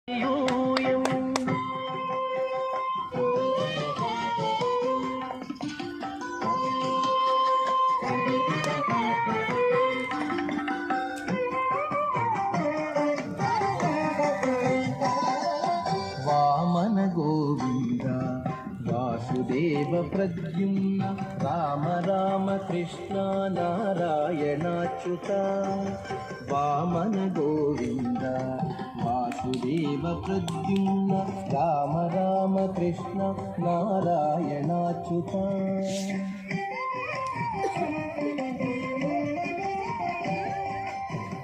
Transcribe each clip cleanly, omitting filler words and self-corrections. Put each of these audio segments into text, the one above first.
వామన గోవింద వాసుదేవ ప్రద్యుమ్న రామ రామ కృష్ణ నారాయణాచ్యుత. వామన గోవింద వాసుదేవ ప్రద్యుమ్న రామ రామ కృష్ణ నారాయణాచ్యుత.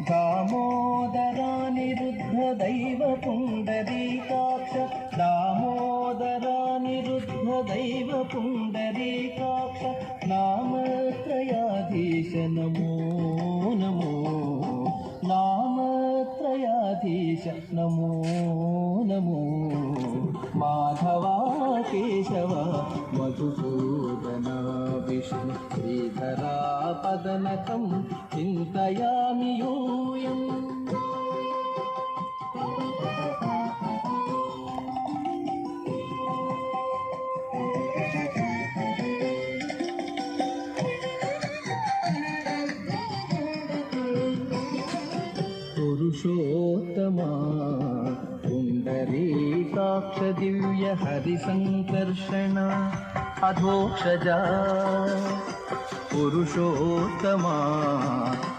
దామోదరానిరుద్ధ దైవ పుండరీకాక్ష దామోదరానిరుద్ధ దైవ పుండరీకాక్ష నామత్రయాధీశ నమో నమో నామత్రయాధీశ నమో నమో. మాధవా కేశవ మధుసూదన విష్ణు శ్రీధరా పదనకం చింతయామి యూయం. పురుషోత్తమా పుండరీకాక్ష దివ్య హరి సంకర్షణ అధోక్షజా. పురుషోత్తమా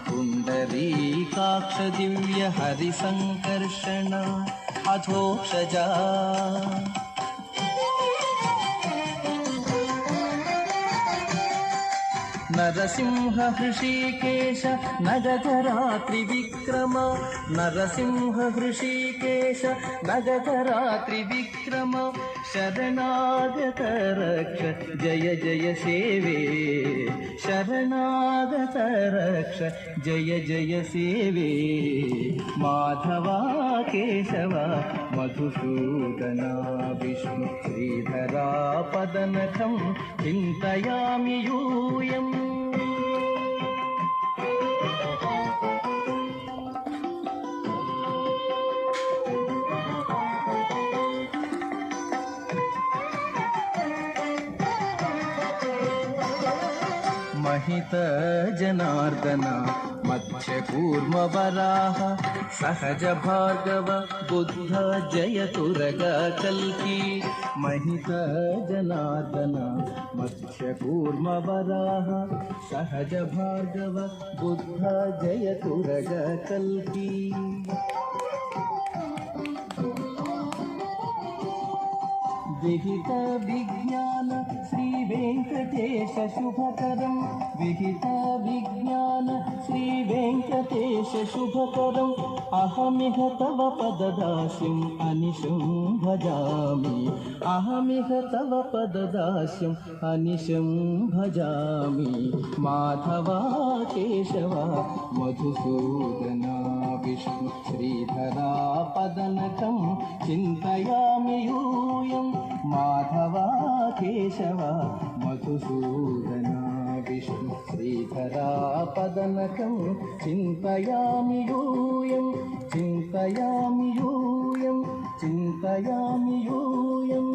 పుండరీకాక్ష దివ్య హరి సంకర్షణ అధోక్షజా. నరసింహ హృషీకేశ నగధరాత్రి విక్రమ నరసింహ హృషీకేశ నగధరాత్రి విక్రమ శరణాగత రక్ష జయ జయ సేవే శరణాగత రక్ష జయ జయ సేవే. మాధవా కేశవ మధుసూదన విష్ణు శ్రీధరా పదనకం చింతయామి యూయం. महित जनार्दन मध्य कूर्म वराह सहज भार्गव बुद्ध जय तुरग कल्की. महित जनार्दन मध्य कूर्म वराह सहज भार्गव बुद्ध जय तुरग कल्की. विहित विज्ञान श्री वेंकटेश शुभकरं विहित विज्ञान श्री वेंकटेश शुभकरं अहमिह तव पददास्यम् अनिशं भजामि अहमिह तव पददास्यम् अनिशं भजामि. माधवा केशव मधुसूदना विष्णु श्रीधरा पदनकं चिन्तयामि यूयम्. माधवा केशव मधुसूदना विष्णु श्रीधरा पदनकं चिन्तयामि यूयम् चिन्तयामि यूयम् चिन्तयामि यूयम्.